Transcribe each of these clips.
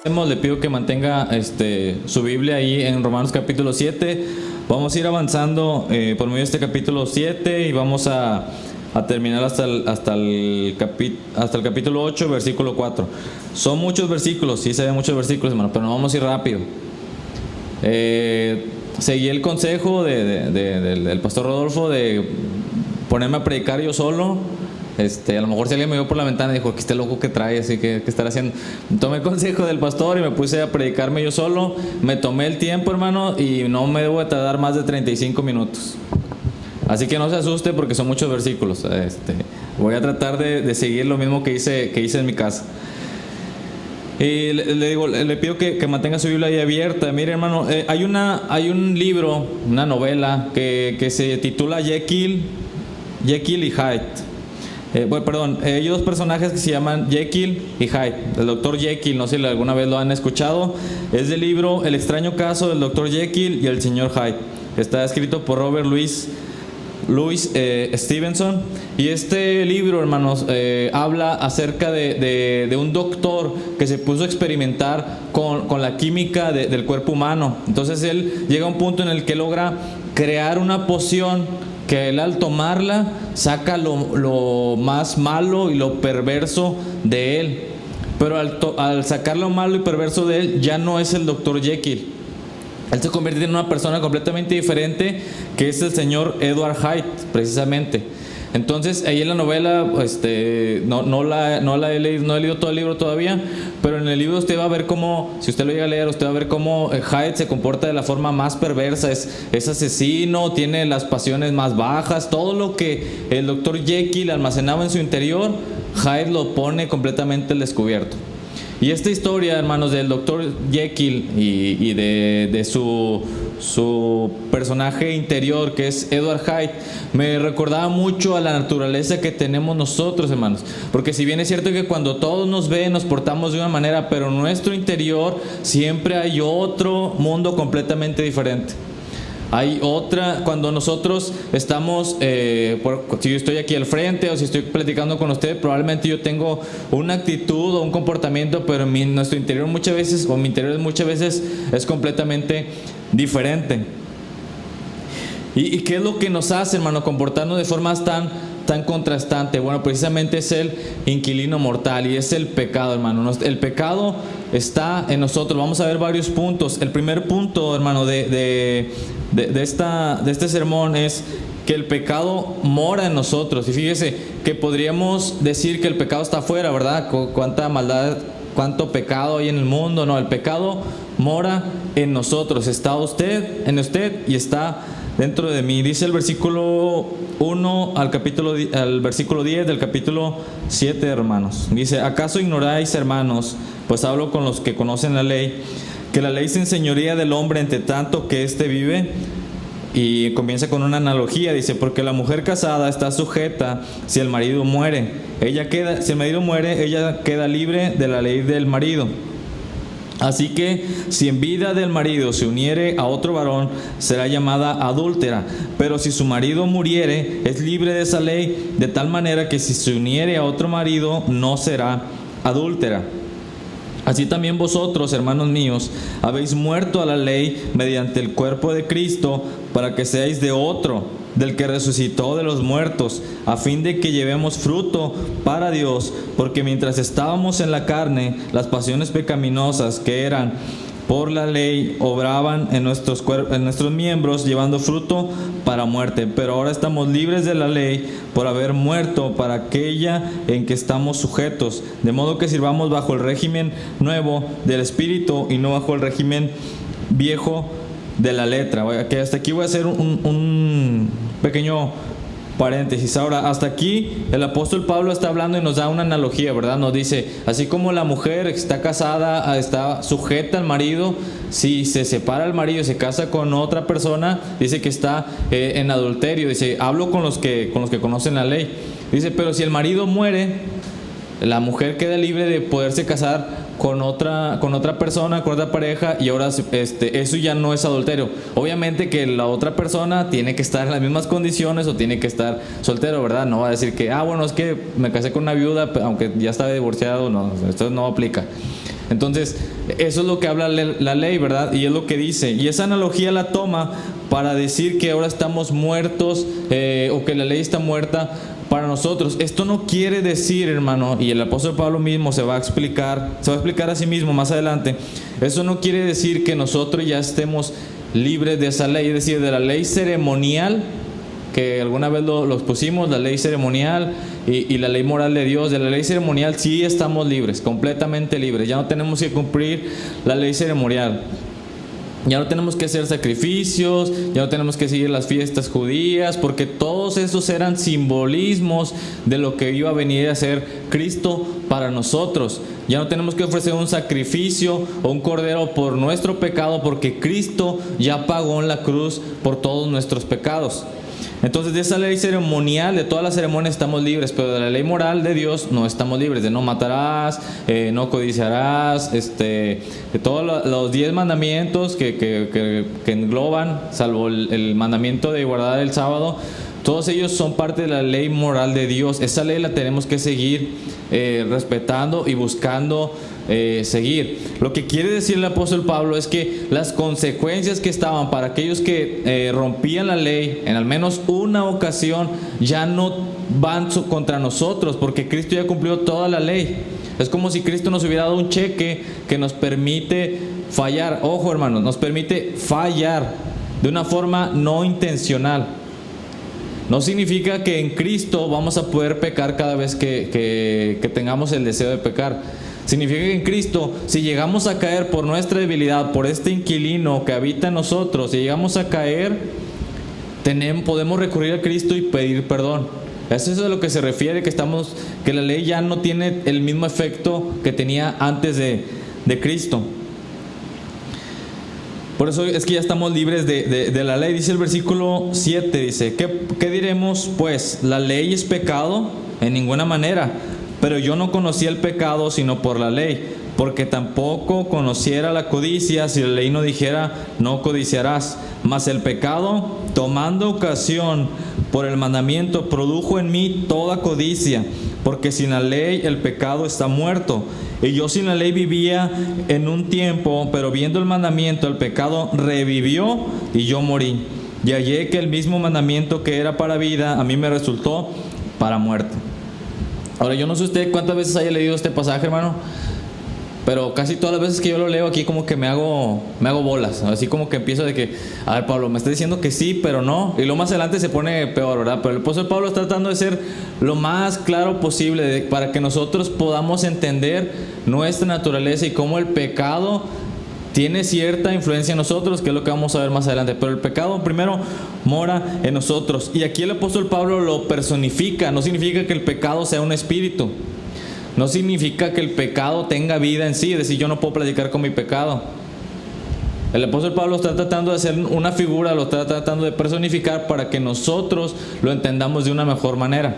Le pido que mantenga su Biblia ahí en Romanos capítulo 7. Vamos a ir avanzando por medio de este capítulo 7 y vamos a terminar hasta el capítulo 8, versículo 4. Son muchos versículos, sí se ven muchos versículos, hermano, pero no vamos a ir rápido. Seguí el consejo del pastor Rodolfo de ponerme a predicar yo solo. A lo mejor si alguien me vio por la ventana y dijo, que este loco que trae, así que ¿qué estará haciendo? Tomé el consejo del pastor y me puse a predicarme yo solo. Me tomé el tiempo, hermano, y no me debo de tardar más de 35 minutos. Así que no se asuste porque son muchos versículos. Voy a tratar de seguir lo mismo que hice en mi casa. Y le pido que mantenga su Biblia ahí abierta. Mire, hermano, hay un libro, una novela que se titula Jekyll y Hyde. Hay dos personajes que se llaman Jekyll y Hyde. El doctor Jekyll, no sé si alguna vez lo han escuchado, es del libro El extraño caso del doctor Jekyll y el señor Hyde. Está escrito por Robert Louis Stevenson. Y este libro, hermanos, habla acerca de un doctor que se puso a experimentar con la química del cuerpo humano. Entonces él llega a un punto en el que logra crear una poción que él, al tomarla, saca lo más malo y lo perverso de él. Pero al sacar lo malo y perverso de él, ya no es el doctor Jekyll. Él se convierte en una persona completamente diferente, que es el señor Edward Hyde, precisamente. Entonces, ahí en la novela, no he leído todo el libro todavía, pero en el libro usted va a ver cómo, si usted lo llega a leer, usted va a ver cómo Hyde se comporta de la forma más perversa, es asesino, tiene las pasiones más bajas, todo lo que el doctor Jekyll almacenaba en su interior, Hyde lo pone completamente al descubierto. Y esta historia, hermanos, del doctor Jekyll y de su personaje interior, que es Edward Hyde, me recordaba mucho a la naturaleza que tenemos nosotros, hermanos. Porque si bien es cierto que cuando todos nos ven, nos portamos de una manera, pero en nuestro interior siempre hay otro mundo completamente diferente. Hay otra, cuando nosotros estamos, si yo estoy aquí al frente o si estoy platicando con usted, probablemente yo tengo una actitud o un comportamiento, pero nuestro interior muchas veces, o mi interior muchas veces es completamente diferente. ¿Y qué es lo que nos hace, hermano, comportarnos de formas tan contrastante? Bueno, precisamente es el inquilino mortal y es el pecado, hermano. El pecado está en nosotros. Vamos a ver varios puntos. El primer punto, hermano, de este sermón es que el pecado mora en nosotros. Y fíjese que podríamos decir que el pecado está afuera, ¿verdad? Cuánta maldad, cuánto pecado hay en el mundo. No, el pecado mora en nosotros. Está en usted y está dentro de mí. Dice el versículo 1 al versículo 10 del capítulo 7, hermanos. Dice: ¿acaso ignoráis, hermanos, pues hablo con los que conocen la ley, que la ley se enseñorea del hombre entre tanto que éste vive? Y comienza con una analogía, dice: porque la mujer casada está sujeta si el marido muere. Si el marido muere, ella queda libre de la ley del marido. Así que si en vida del marido se uniere a otro varón, será llamada adúltera. Pero si su marido muriere, es libre de esa ley, de tal manera que si se uniere a otro marido, no será adúltera. Así también vosotros, hermanos míos, habéis muerto a la ley mediante el cuerpo de Cristo, para que seáis de otro, del que resucitó de los muertos, a fin de que llevemos fruto para Dios. Porque mientras estábamos en la carne, las pasiones pecaminosas que eran por la ley obraban en nuestros miembros, llevando fruto para muerte. Pero ahora estamos libres de la ley por haber muerto para aquella en que estamos sujetos, de modo que sirvamos bajo el régimen nuevo del Espíritu y no bajo el régimen viejo de la letra. Que hasta aquí voy a hacer un pequeño paréntesis. Ahora, hasta aquí el apóstol Pablo está hablando y nos da una analogía, ¿verdad? Nos dice, así como la mujer que está casada, está sujeta al marido, si se separa el marido y se casa con otra persona, dice que está en adulterio. Dice, hablo con los que conocen la ley. Dice, pero si el marido muere, la mujer queda libre de poderse casar con otra persona, con otra pareja, y ahora eso ya no es adulterio. Obviamente que la otra persona tiene que estar en las mismas condiciones o tiene que estar soltero, ¿verdad? No va a decir que, bueno, es que me casé con una viuda, aunque ya estaba divorciado. No, esto no aplica. Entonces, eso es lo que habla la ley, ¿verdad? Y es lo que dice. Y esa analogía la toma para decir que ahora estamos muertos, o que la ley está muerta para nosotros. Esto no quiere decir, hermano, y el apóstol Pablo mismo se va a explicar a sí mismo más adelante. Eso no quiere decir que nosotros ya estemos libres de esa ley, es decir, de la ley ceremonial, que alguna vez los pusimos, la ley ceremonial y la ley moral de Dios. De la ley ceremonial sí estamos libres, completamente libres. Ya no tenemos que cumplir la ley ceremonial. Ya no tenemos que hacer sacrificios, ya no tenemos que seguir las fiestas judías, porque todos esos eran simbolismos de lo que iba a venir a ser Cristo para nosotros. Ya no tenemos que ofrecer un sacrificio o un cordero por nuestro pecado, porque Cristo ya pagó en la cruz por todos nuestros pecados. Entonces, de esa ley ceremonial, de todas las ceremonias estamos libres, pero de la ley moral de Dios no estamos libres. De no matarás, no codiciarás, de todos los 10 mandamientos que engloban, salvo el mandamiento de guardar el sábado. Todos ellos son parte de la ley moral de Dios. Esa ley la tenemos que seguir respetando y buscando seguir. Lo que quiere decir el apóstol Pablo es que las consecuencias que estaban para aquellos que rompían la ley en al menos una ocasión ya no van contra nosotros, porque Cristo ya cumplió toda la ley. Es como si Cristo nos hubiera dado un cheque que nos permite fallar. Ojo, hermanos, nos permite fallar de una forma no intencional. No significa que en Cristo vamos a poder pecar cada vez que tengamos el deseo de pecar. Significa que en Cristo, si llegamos a caer por nuestra debilidad, por este inquilino que habita en nosotros, si llegamos a caer, podemos recurrir a Cristo y pedir perdón. Eso es a lo que se refiere, que la ley ya no tiene el mismo efecto que tenía antes de Cristo. Por eso es que ya estamos libres de la ley. Dice el versículo 7, dice, ¿qué diremos pues? ¿La ley es pecado? En ninguna manera. Pero yo no conocía el pecado sino por la ley, porque tampoco conociera la codicia si la ley no dijera, no codiciarás. Mas el pecado, tomando ocasión por el mandamiento, produjo en mí toda codicia, porque sin la ley el pecado está muerto. Y yo sin la ley vivía en un tiempo, pero viendo el mandamiento, el pecado revivió y yo morí. Y hallé que el mismo mandamiento que era para vida, a mí me resultó para muerte. Ahora, yo no sé usted cuántas veces haya leído este pasaje, hermano, pero casi todas las veces que yo lo leo aquí como que me hago bolas, así como que empiezo de que, a ver, Pablo, me está diciendo que sí, pero no, y luego más adelante se pone peor, ¿verdad? Pero el apóstol Pablo está tratando de ser lo más claro posible para que nosotros podamos entender nuestra naturaleza y cómo el pecado tiene cierta influencia en nosotros, que es lo que vamos a ver más adelante. Pero el pecado primero mora en nosotros. Y aquí el apóstol Pablo lo personifica. No significa que el pecado sea un espíritu. No significa que el pecado tenga vida en sí. Es decir, yo no puedo platicar con mi pecado. El apóstol Pablo está tratando de hacer una figura, lo está tratando de personificar para que nosotros lo entendamos de una mejor manera.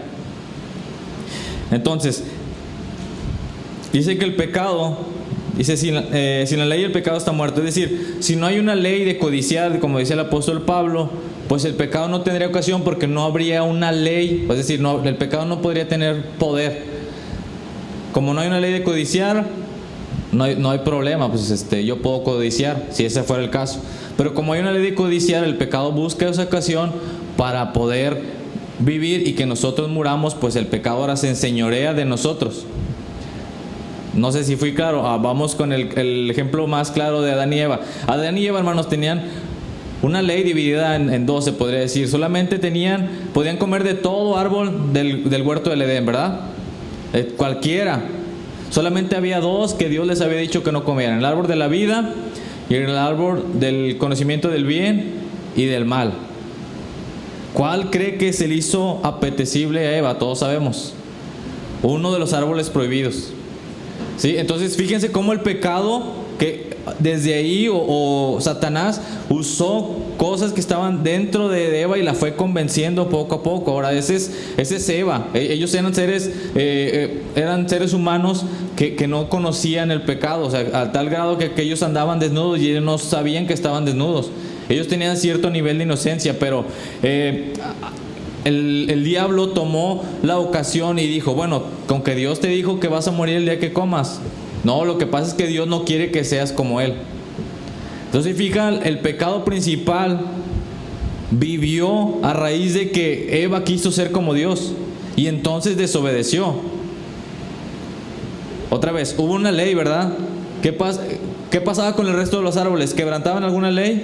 Entonces, dice que el pecado... Dice, sin la ley el pecado está muerto. Es decir, si no hay una ley de codiciar, como dice el apóstol Pablo, pues el pecado no tendría ocasión, porque no habría una ley. Es decir, el pecado no podría tener poder. Como no hay una ley de codiciar, no hay problema. Pues yo puedo codiciar, si ese fuera el caso. Pero como hay una ley de codiciar, el pecado busca esa ocasión para poder vivir y que nosotros muramos. Pues el pecado ahora se enseñorea de nosotros. No sé si fui claro. Vamos con el ejemplo más claro de Adán y Eva. Adán y Eva, hermanos, tenían una ley dividida en dos, se podría decir. Solamente podían comer de todo árbol del huerto del Edén, ¿verdad? Cualquiera. Solamente había dos que Dios les había dicho que no comieran: el árbol de la vida y el árbol del conocimiento del bien y del mal. ¿Cuál cree que se le hizo apetecible a Eva? Todos sabemos. Uno de los árboles prohibidos. ¿Sí? Entonces fíjense cómo el pecado, que desde ahí o Satanás usó cosas que estaban dentro de Eva y la fue convenciendo poco a poco. Ahora ese es Eva. Ellos eran seres humanos que no conocían el pecado, o sea, a tal grado que ellos andaban desnudos y ellos no sabían que estaban desnudos. Ellos tenían cierto nivel de inocencia, pero el diablo tomó la ocasión y dijo, bueno, con que Dios te dijo que vas a morir el día que comas, No, lo que pasa es que Dios no quiere que seas como Él. Entonces, fija, el pecado principal vivió a raíz de que Eva quiso ser como Dios y entonces desobedeció. Otra vez, hubo una ley, ¿verdad? ¿Qué pasaba con el resto de los árboles? ¿Quebrantaban alguna ley?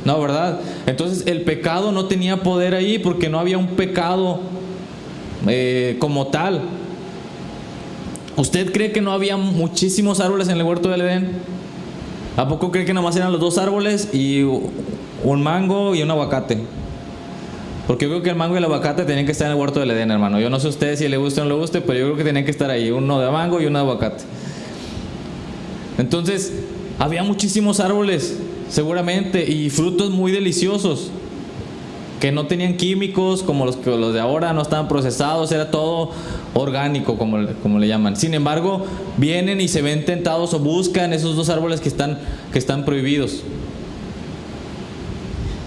No, ¿verdad? Entonces el pecado no tenía poder ahí porque no había un pecado como tal. ¿Usted cree que no había muchísimos árboles en el huerto del Edén? ¿A poco cree que nomás eran los 2 árboles y un mango y un aguacate? Porque yo creo que el mango y el aguacate tenían que estar en el huerto del Edén, hermano. Yo no sé a ustedes si le gusta o no le guste, pero yo creo que tenían que estar ahí, uno de mango y uno de aguacate. Entonces, había muchísimos árboles, seguramente, y frutos muy deliciosos, que no tenían químicos como los de ahora, no estaban procesados, era todo orgánico, como le llaman. Sin embargo, vienen y se ven tentados o buscan esos 2 árboles que están prohibidos.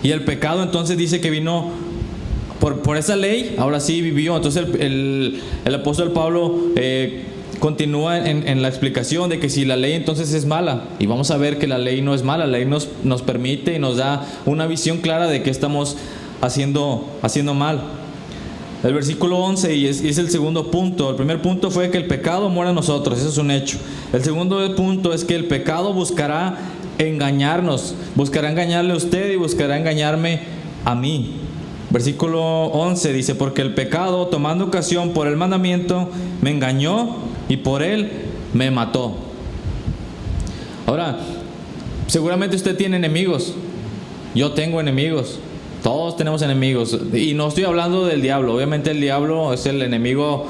Y el pecado entonces dice que vino por esa ley, ahora sí vivió. Entonces el apóstol Pablo continúa en la explicación de que si la ley entonces es mala, y vamos a ver que la ley no es mala, la ley nos permite y nos da una visión clara de que estamos haciendo mal. El versículo 11, y es el segundo punto. El primer punto fue que el pecado mora en nosotros, eso es un hecho. El segundo punto es que el pecado buscará engañarnos, buscará engañarle a usted y buscará engañarme a mí. Versículo 11 dice: porque el pecado, tomando ocasión por el mandamiento, me engañó y por él me mató. Ahora, seguramente usted tiene enemigos. Yo tengo enemigos. Todos tenemos enemigos. Y no estoy hablando del diablo. Obviamente el diablo es el enemigo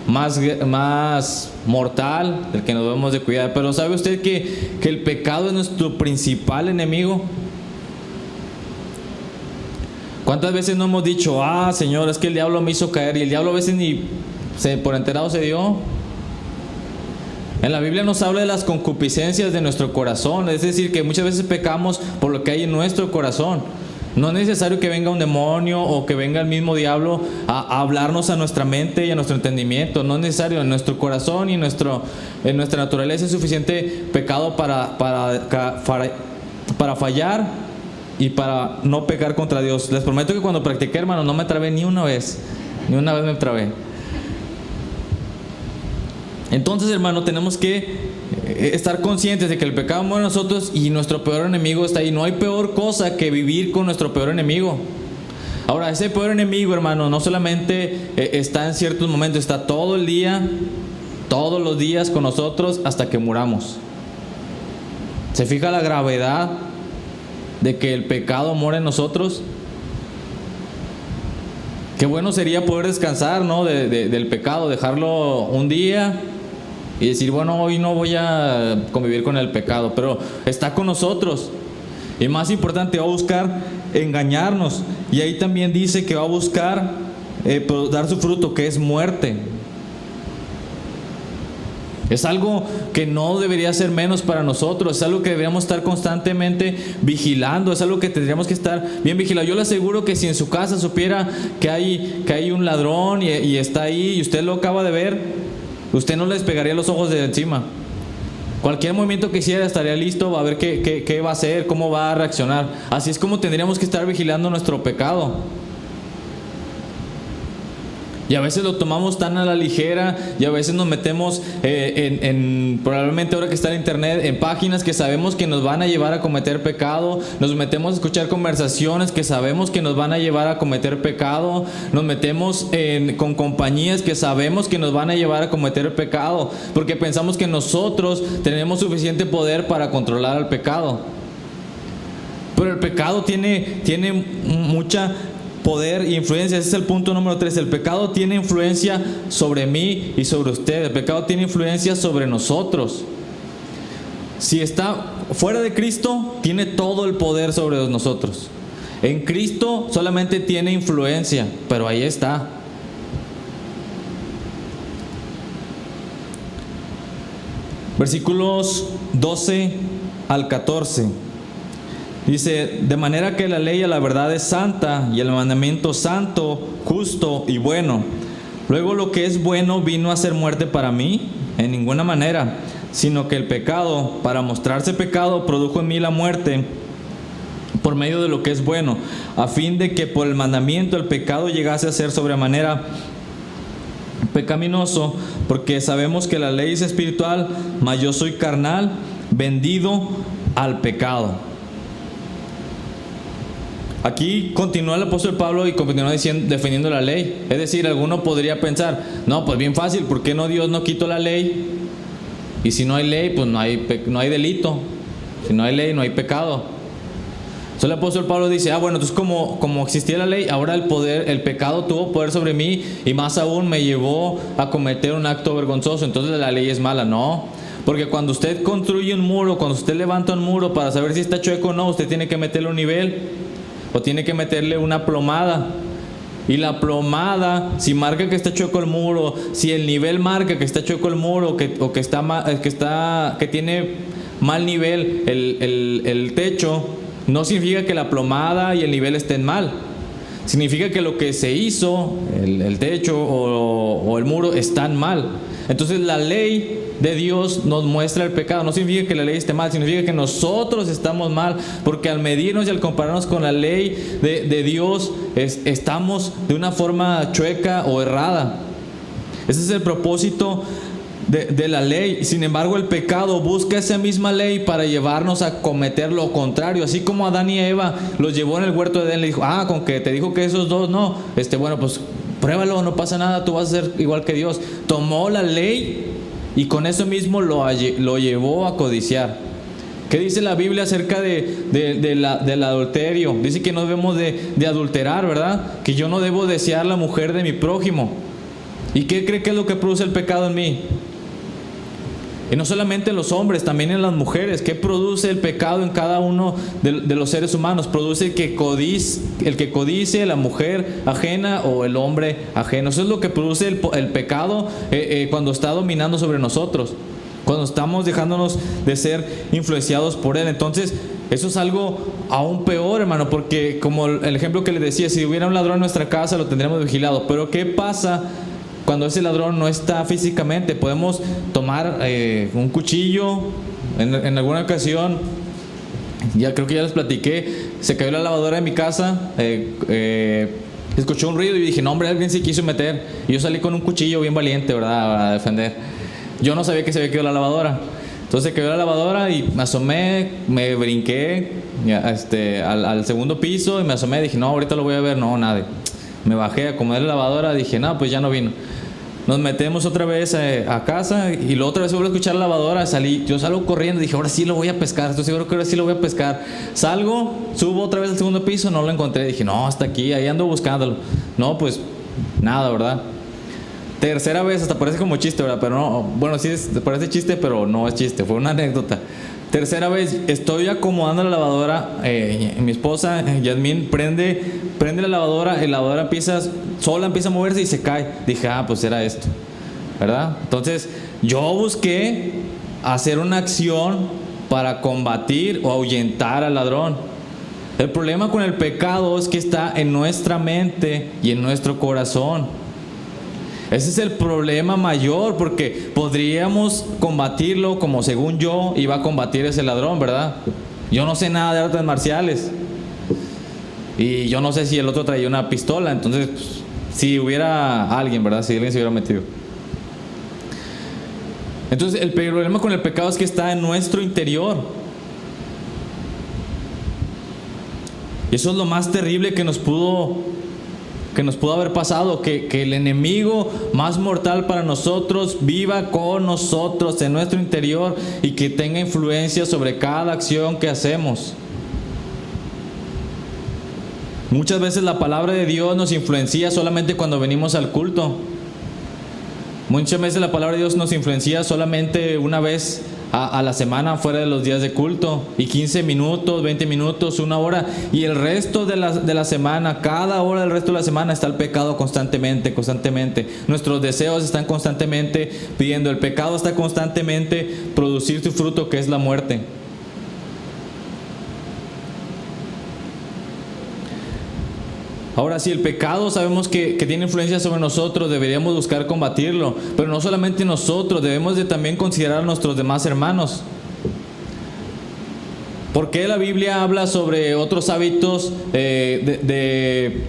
más mortal, del que nos debemos de cuidar. Pero ¿sabe usted que el pecado es nuestro principal enemigo? ¿Cuántas veces no hemos dicho: Señor, es que el diablo me hizo caer? Y el diablo a veces ni por enterado se dio. En la Biblia nos habla de las concupiscencias de nuestro corazón. Es decir, que muchas veces pecamos por lo que hay en nuestro corazón. No es necesario que venga un demonio o que venga el mismo diablo a hablarnos a nuestra mente y a nuestro entendimiento. No es necesario. En nuestro corazón y en nuestra naturaleza es suficiente pecado para fallar y para no pecar contra Dios. Les prometo que cuando practiqué, hermano, no me trabé ni una vez. Ni una vez me trabé. Entonces, hermano, tenemos que estar conscientes de que el pecado muere en nosotros y nuestro peor enemigo está ahí. No hay peor cosa que vivir con nuestro peor enemigo. Ahora, ese peor enemigo, hermano, no solamente está en ciertos momentos, está todo el día, todos los días con nosotros hasta que muramos. ¿Se fija la gravedad de que el pecado mora en nosotros? Qué bueno sería poder descansar, ¿no? del pecado, dejarlo un día y decir: bueno, hoy no voy a convivir con el pecado, pero está con nosotros. Y más importante, va a buscar engañarnos. Y ahí también dice que va a buscar dar su fruto, que es muerte. Es algo que no debería ser menos para nosotros. Es algo que deberíamos estar constantemente vigilando. Es algo que tendríamos que estar bien vigilados. Yo le aseguro que si en su casa supiera que hay un ladrón y está ahí y usted lo acaba de ver, usted no le despegaría los ojos de encima. Cualquier movimiento que hiciera estaría listo, va a ver qué va a hacer, cómo va a reaccionar. Así es como tendríamos que estar vigilando nuestro pecado. Y a veces lo tomamos tan a la ligera, y a veces nos metemos probablemente ahora que está en internet, en páginas que sabemos que nos van a llevar a cometer pecado. Nos metemos a escuchar conversaciones que sabemos que nos van a llevar a cometer pecado. Nos metemos con compañías que sabemos que nos van a llevar a cometer pecado, porque pensamos que nosotros tenemos suficiente poder para controlar al pecado. Pero el pecado tiene mucha poder e influencia. Ese es el punto número 3. El pecado tiene influencia sobre mí y sobre usted. El pecado tiene influencia sobre nosotros. Si está fuera de Cristo, tiene todo el poder sobre nosotros. En Cristo solamente tiene influencia, pero ahí está. Versículos 12 al 14. Dice: de manera que la ley a la verdad es santa, y el mandamiento santo, justo y bueno. Luego lo que es bueno vino a ser muerte para mí, en ninguna manera. sino que el pecado, para mostrarse pecado, produjo en mí la muerte por medio de lo que es bueno, a fin de que por el mandamiento el pecado llegase a ser sobremanera pecaminoso, porque sabemos que la ley es espiritual, mas yo soy carnal, vendido al pecado. Aquí continúa el apóstol Pablo y continúa defendiendo la ley. Es decir, alguno podría pensar, no, pues bien fácil, ¿por qué no Dios no quitó la ley? Y si no hay ley, pues no hay delito. Si no hay ley, no hay pecado. Entonces el apóstol Pablo dice, bueno, entonces como existía la ley, ahora el pecado tuvo poder sobre mí y más aún me llevó a cometer un acto vergonzoso. Entonces la ley es mala. No, porque cuando usted construye un muro, cuando usted levanta un muro para saber si está chueco o no, usted tiene que meterle un nivel o tiene que meterle una plomada. Y la plomada, si marca que está chueco el muro, si el nivel marca que está chueco el muro, que tiene mal nivel el techo, no significa que la plomada y el nivel estén mal. Significa que lo que se hizo, el techo o el muro, están mal. Entonces la ley de Dios nos muestra el pecado. No significa que la ley esté mal, significa que nosotros estamos mal, porque al medirnos y al compararnos con la ley de Dios, estamos de una forma chueca o errada. Ese es el propósito de la ley. Sin embargo, el pecado busca esa misma ley para llevarnos a cometer lo contrario. Así como Adán y Eva los llevó en el huerto de Edén, le dijo, con que te dijo que esos dos no, bueno, pues pruébalo, no pasa nada, tú vas a ser igual que Dios. Tomó la ley y con eso mismo lo llevó a codiciar. ¿Qué dice la Biblia acerca del adulterio? Dice que no debemos de adulterar, ¿verdad? Que yo no debo desear la mujer de mi prójimo. ¿Y qué cree que es lo que produce el pecado en mí? Y no solamente en los hombres, también en las mujeres. ¿Qué produce el pecado en cada uno de los seres humanos? Produce el que codice la mujer ajena o el hombre ajeno. Eso es lo que produce el pecado cuando está dominando sobre nosotros, cuando estamos dejándonos de ser influenciados por él. Entonces eso es algo aún peor, hermano, porque como el ejemplo que les decía, si hubiera un ladrón en nuestra casa lo tendríamos vigilado. Pero ¿qué pasa cuando ese ladrón no está físicamente? Podemos tomar un cuchillo. En alguna ocasión, creo que ya les platiqué, se cayó la lavadora de mi casa, escuchó un ruido y dije, no hombre, alguien se quiso meter. Y yo salí con un cuchillo bien valiente, ¿verdad?, a defender. Yo no sabía que se había caído la lavadora. Entonces se cayó la lavadora y me asomé, me brinqué al segundo piso y me asomé, dije, no, ahorita lo voy a ver. No, nada. Me bajé a acomodar la lavadora, dije, no, pues ya no vino. Nos metemos otra vez a casa y la otra vez vuelvo a escuchar la lavadora. Yo salgo corriendo, dije, ahora sí lo voy a pescar, estoy seguro que ahora sí lo voy a pescar. Salgo, subo otra vez al segundo piso, no lo encontré. Dije, no, hasta aquí, ahí ando buscándolo. No, pues nada, ¿verdad? Tercera vez, hasta parece como chiste, ¿verdad? Pero no, bueno, sí parece chiste, pero no es chiste, fue una anécdota. Tercera vez, estoy acomodando la lavadora, mi esposa, Yasmín, prende la lavadora empieza a moverse y se cae. Dije, pues era esto, ¿verdad? Entonces, yo busqué hacer una acción para combatir o ahuyentar al ladrón. El problema con el pecado es que está en nuestra mente y en nuestro corazón. Ese es el problema mayor, porque podríamos combatirlo como según yo iba a combatir ese ladrón, ¿verdad? Yo no sé nada de artes marciales y yo no sé si el otro traía una pistola. Entonces, pues, si hubiera alguien, ¿verdad? Si alguien se hubiera metido. Entonces el problema con el pecado es que está en nuestro interior. Y eso es lo más terrible que nos pudo haber pasado, que el enemigo más mortal para nosotros viva con nosotros en nuestro interior y que tenga influencia sobre cada acción que hacemos. Muchas veces la palabra de Dios nos influencia solamente cuando venimos al culto. Muchas veces la palabra de Dios nos influencia solamente una vez a la semana, fuera de los días de culto, y 15 minutos, 20 minutos, una hora, y el resto de la semana, cada hora del resto de la semana está el pecado constantemente. Nuestros deseos están constantemente pidiendo, el pecado está constantemente producir su fruto, que es la muerte. Ahora, si el pecado sabemos que tiene influencia sobre nosotros, deberíamos buscar combatirlo. Pero no solamente nosotros, debemos de también considerar a nuestros demás hermanos. ¿Por qué la Biblia habla sobre otros hábitos de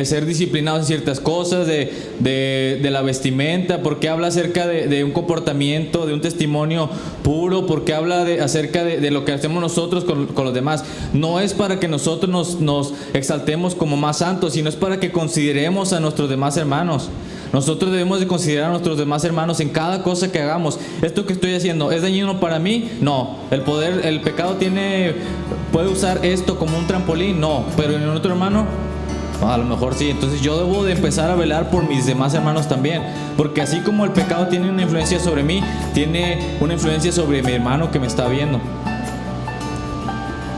ser disciplinados en ciertas cosas, de la vestimenta? ¿Por qué habla acerca de un comportamiento, de un testimonio puro? ¿Por qué habla acerca de lo que hacemos nosotros con los demás? No es para que nosotros nos exaltemos como más santos, sino es para que consideremos a nuestros demás hermanos. Nosotros debemos de considerar a nuestros demás hermanos en cada cosa que hagamos. ¿Esto que estoy haciendo es dañino para mí? No. El pecado puede usar esto como un trampolín. No. Pero en otro hermano, a lo mejor sí. Entonces yo debo de empezar a velar por mis demás hermanos también, porque así como el pecado tiene una influencia sobre mí, tiene una influencia sobre mi hermano que me está viendo.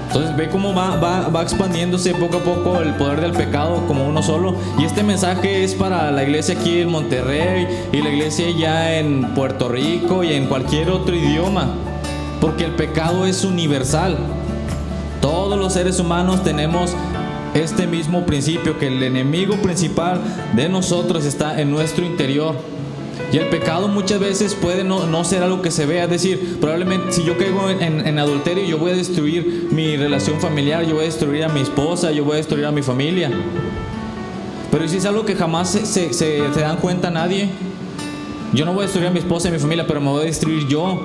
Entonces ve cómo va expandiéndose poco a poco el poder del pecado como uno solo. Y este mensaje es para la iglesia aquí en Monterrey y la iglesia ya en Puerto Rico y en cualquier otro idioma, porque el pecado es universal. Todos los seres humanos tenemos este mismo principio, que el enemigo principal de nosotros está en nuestro interior. Y el pecado muchas veces puede no ser algo que se vea. Es decir, probablemente si yo caigo en adulterio, yo voy a destruir mi relación familiar, yo voy a destruir a mi esposa, yo voy a destruir a mi familia. Pero si es algo que jamás se dan cuenta nadie, yo no voy a destruir a mi esposa y a mi familia, pero me voy a destruir yo.